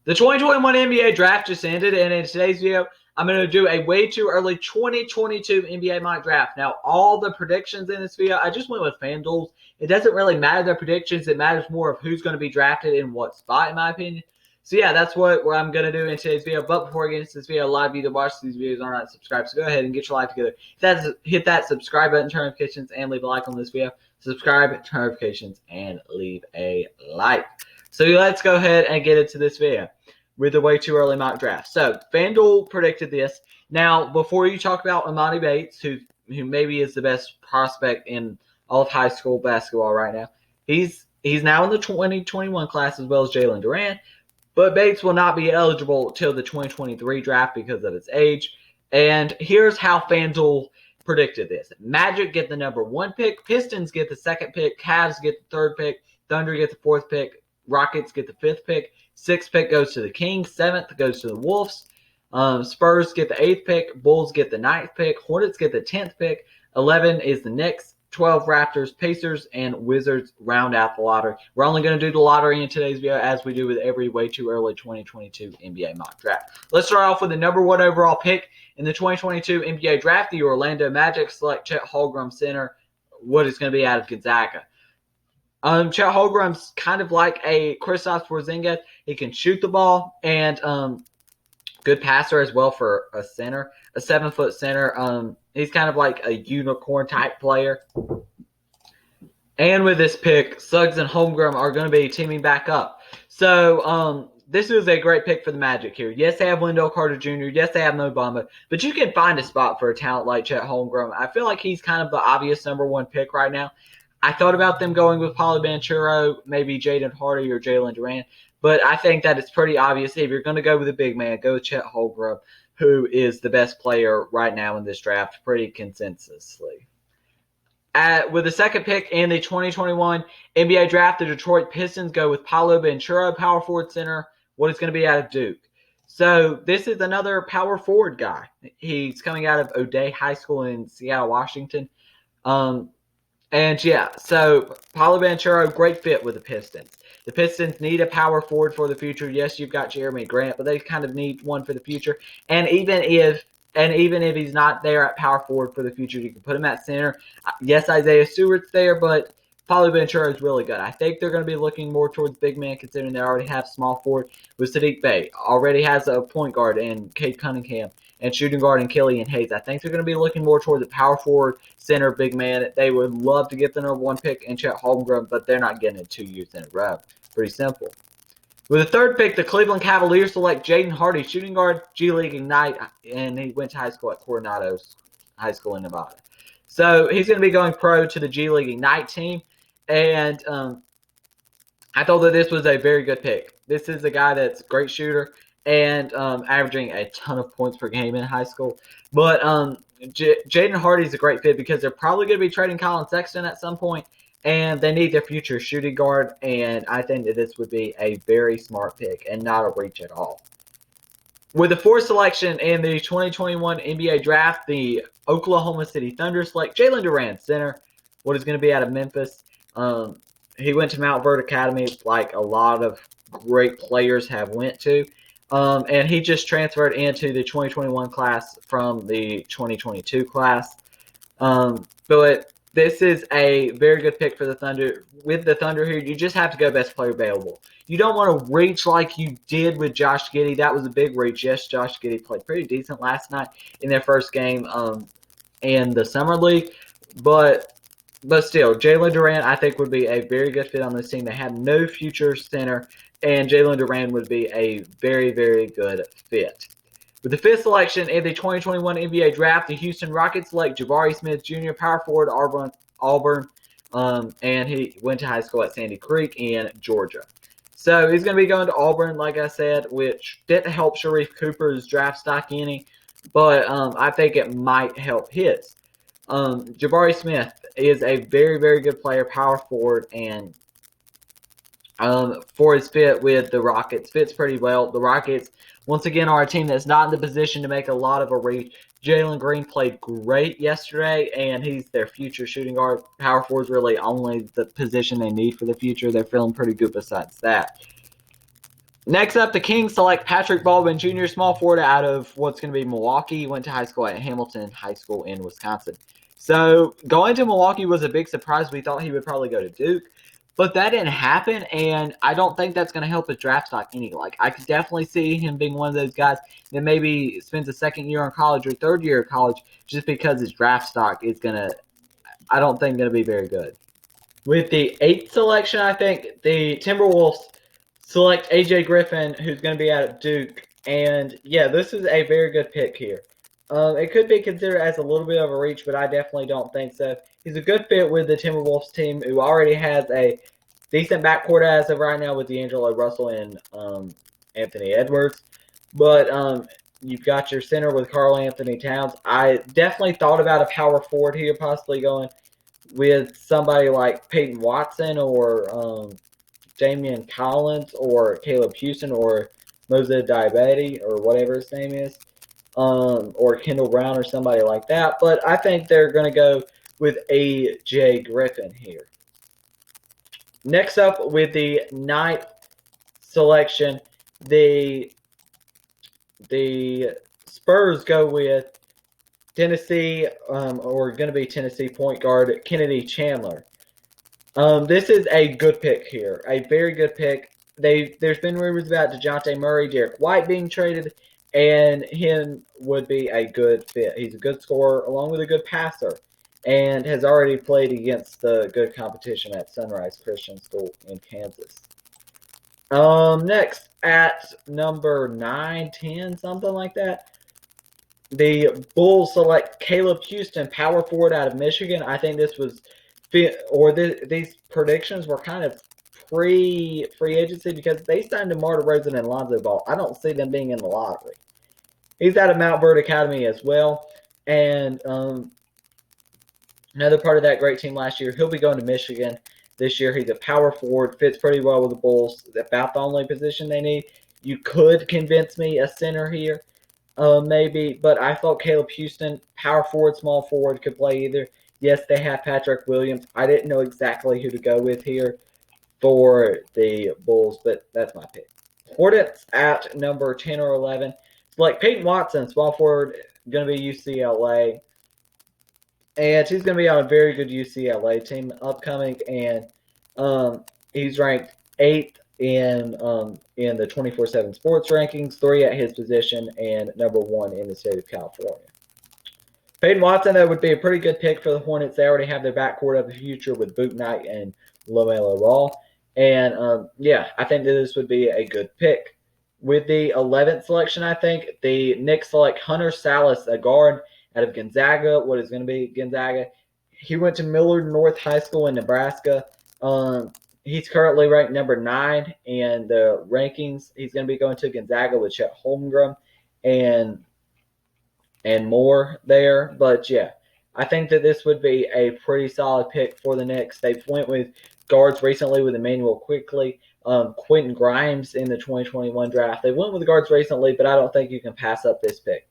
The 2021 NBA draft just ended, and in today's video, I'm going to do a way too early 2022 NBA mock draft. Now, all the predictions in this video, I just went with FanDuel's. It doesn't really matter the predictions. It matters more of who's going to be drafted in what spot, in my opinion. So, yeah, that's what I'm going to do in today's video. But before I get into this video, a lot of you that watch these videos are not subscribed. So go ahead and get your life together. Hit that subscribe button, turn notifications, and leave a like on this video. Subscribe, turn notifications, and leave a like. So let's go ahead and get into this video with the way too early mock draft. So FanDuel predicted this. Now, before you talk about Emoni Bates, who maybe is the best prospect in all of high school basketball right now, he's now in the 2021 class as well as Jalen Duren, but Bates will not be eligible till the 2023 draft because of his age. And here's how FanDuel predicted this. Magic get the number 1 pick, Pistons get the 2nd pick, Cavs get the 3rd pick, Thunder get the 4th pick, Rockets get the 5th pick, 6th pick goes to the Kings, 7th goes to the Wolves, Spurs get the 8th pick, Bulls get the 9th pick, Hornets get the 10th pick, 11 is the Knicks, 12 Raptors, Pacers, and Wizards round out the lottery. We're only going to do the lottery in today's video as we do with every way too early 2022 NBA mock draft. Let's start off with the number 1 overall pick in the 2022 NBA draft. The Orlando Magic select Chet Holmgren, center, what is going to be out of Gonzaga. Chet Holmgren's kind of like a Kristaps Porzingis. He can shoot the ball and good passer as well for a center, a 7-foot center. He's kind of like a unicorn type player. And with this pick, Suggs and Holmgren are going to be teaming back up. So this is a great pick for the Magic here. Yes, they have Wendell Carter Jr. Yes, they have Mo Bamba. But you can find a spot for a talent like Chet Holmgren. I feel like he's kind of the obvious number 1 pick right now. I thought about them going with Paolo Banchero, maybe Jaden Hardy or Jalen Duren, but I think that it's pretty obvious if you're going to go with a big man, go with Chet Holmgren, who is the best player right now in this draft, pretty consensusly. With the 2nd pick in the 2021 NBA draft, the Detroit Pistons go with Paolo Banchero, power forward center, what is going to be out of Duke. So this is another power forward guy. He's coming out of O'Dea High School in Seattle, Washington. And yeah, so Paolo Banchero, great fit with the Pistons. The Pistons need a power forward for the future. Yes, you've got Jeremy Grant, but they kind of need one for the future. And even if he's not there at power forward for the future, you can put him at center. Yes, Isaiah Stewart's there, but Paolo Banchero is really good. I think they're going to be looking more towards big man, considering they already have small forward with Saddiq Bey. Already has a point guard in Cade Cunningham and shooting guard in Killian Hayes. I think they're going to be looking more towards a power forward, center, big man. They would love to get the number 1 pick in Chet Holmgren, but they're not getting it 2 years in a row. Pretty simple. With the 3rd pick, the Cleveland Cavaliers select Jaden Hardy, shooting guard, G League Ignite, and he went to high school at Coronado High School in Nevada. So he's going to be going pro to the G League Ignite team, and I thought that this was a very good pick. This is a guy that's a great shooter and averaging a ton of points per game in high school. But Jaden Hardy is a great fit because they're probably going to be trading Colin Sexton at some point, and they need their future shooting guard, and I think that this would be a very smart pick and not a reach at all. With the 4th selection in the 2021 NBA draft, the Oklahoma City Thunder select Jalen Duren, center, what is going to be out of Memphis. He went to Mount Verde Academy like a lot of great players have went to. And he just transferred into the 2021 class from the 2022 class. But this is a very good pick for the Thunder. With the Thunder here, you just have to go best player available. You don't want to reach like you did with Josh Giddey. That was a big reach. Yes, Josh Giddey played pretty decent last night in their first game in the Summer League. But still, Jalen Duren, I think, would be a very good fit on this team. They have no future center, and Jalen Duren would be a very, very good fit. With the 5th selection in the 2021 NBA draft, the Houston Rockets select Jabari Smith Jr., power forward, Auburn, and he went to high school at Sandy Creek in Georgia. So he's going to be going to Auburn, like I said, which didn't help Sharif Cooper's draft stock any, but I think it might help his. Jabari Smith is a very, very good player, power forward, and for his fit with the Rockets, fits pretty well. The Rockets, once again, are a team that's not in the position to make a lot of a reach. Jalen Green played great yesterday, and he's their future shooting guard. Power forward is really only the position they need for the future. They're feeling pretty good besides that. Next up, the Kings select Patrick Baldwin Jr., small forward out of what's going to be Milwaukee. He went to high school at Hamilton High School in Wisconsin. So going to Milwaukee was a big surprise. We thought he would probably go to Duke, but that didn't happen, and I don't think that's going to help his draft stock any. Like, I could definitely see him being one of those guys that maybe spends a second year in college or third year of college just because his draft stock is going to, I don't think, going to be very good. With the 8th selection, I think the Timberwolves select AJ Griffin, who's going to be out of Duke. And yeah, this is a very good pick here. It could be considered as a little bit of a reach, but I definitely don't think so. He's a good fit with the Timberwolves team, who already has a decent backcourt as of right now with D'Angelo Russell and Anthony Edwards. But you've got your center with Karl Anthony Towns. I definitely thought about a power forward here, possibly going with somebody like Peyton Watson or Damian Collins or Caleb Houston or Moses Diabetes or whatever his name is, or Kendall Brown or somebody like that. But I think they're going to go with AJ Griffin here. Next up, with the 9th selection, the Spurs go with Tennessee, or going to be Tennessee point guard Kennedy Chandler. This is a good pick here, a very good pick. There's been rumors about DeJounte Murray, Derek White being traded, and him would be a good fit. He's a good scorer along with a good passer, and has already played against the good competition at Sunrise Christian School in Kansas. Next, at number 9, 10, something like that, the Bulls select Caleb Houston, power forward out of Michigan. I think this was, these predictions were kind of pre-free agency because they signed DeMar DeRozan and Lonzo Ball. I don't see them being in the lottery. He's out of Mount Bird Academy as well, and another part of that great team last year. He'll be going to Michigan this year. He's a power forward, fits pretty well with the Bulls. About the only position they need. You could convince me a center here, maybe, but I thought Caleb Houston, power forward, small forward, could play either. Yes, they have Patrick Williams. I didn't know exactly who to go with here for the Bulls, but that's my pick. Hornets at number 10 or 11. Select Peyton Watson, small forward, going to be UCLA. And he's going to be on a very good UCLA team upcoming, and he's ranked 8th in the 24/7 Sports rankings, 3 at his position, and number 1 in the state of California. Peyton Watson, that would be a pretty good pick for the Hornets. They already have their backcourt of the future with Bouknight and LaMelo Ball. And, yeah, I think that this would be a good pick. With the 11th selection, I think, the Knicks select Hunter Sallis, a guard out of Gonzaga, what is going to be Gonzaga. He went to Millard North High School in Nebraska. He's currently ranked number 9 in the rankings. He's going to be going to Gonzaga with Chet Holmgren and more there. But, yeah, I think that this would be a pretty solid pick for the Knicks. They've went with guards recently with Emmanuel Quickley, Quentin Grimes in the 2021 draft. They went with the guards recently, but I don't think you can pass up this pick.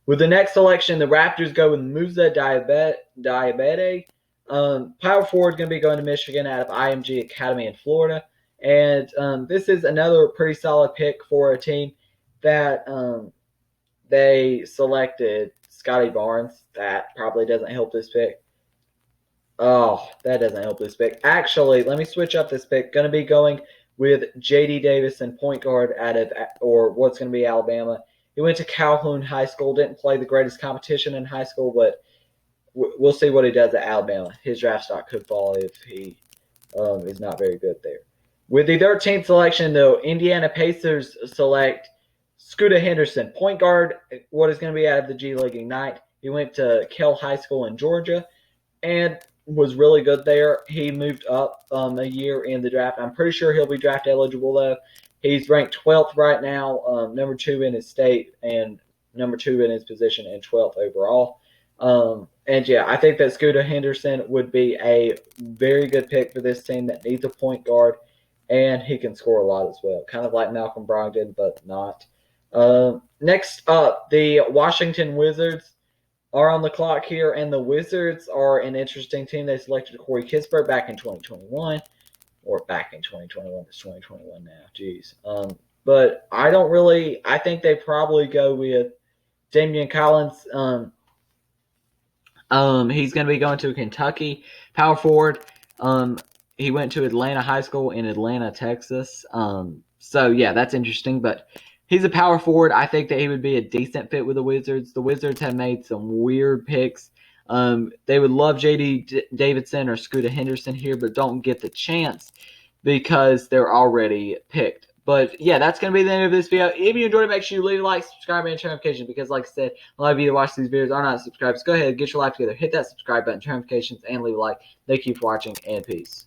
With the next selection, the Raptors go with Musa Diabete. Power forward going to be going to Michigan out of IMG Academy in Florida. And this is another pretty solid pick for a team that they selected Scotty Barnes. That probably doesn't help this pick. Oh, that doesn't help this pick. Actually, let me switch up this pick. Going to be going with J.D. Davison, point guard out of, or what's going to be Alabama. He went to Calhoun High School, didn't play the greatest competition in high school, but we'll see what he does at Alabama. His draft stock could fall if he is not very good there. With the 13th selection, though, Indiana Pacers select Scooter Henderson, point guard, what is going to be out of the G League Ignite. He went to Kell High School in Georgia and was really good there. He moved up a year in the draft. I'm pretty sure he'll be draft eligible, though. He's ranked 12th right now, number 2 in his state, and number 2 in his position, and 12th overall. And yeah, I think that Scooter Henderson would be a very good pick for this team that needs a point guard, and he can score a lot as well, kind of like Malcolm Brogdon, but not. Next up, the Washington Wizards are on the clock here, and the Wizards are an interesting team. They selected Corey Kispert back in 2021. Or back in 2021. It's 2021 now. Jeez. But I think they probably go with Damian Collins. He's going to be going to Kentucky, power forward. He went to Atlanta High School in Atlanta, Texas. So yeah, that's interesting. But he's a power forward. I think that he would be a decent fit with the Wizards. The Wizards have made some weird picks. They would love J.D. Davidson or Scooter Henderson here, but don't get the chance because they're already picked. But yeah, that's going to be the end of this video. If you enjoyed it, make sure you leave a like, subscribe, and turn notifications because, like I said, a lot of you that watch these videos are not subscribed. So go ahead, get your life together, hit that subscribe button, turn notifications, and leave a like. Thank you for watching, and peace.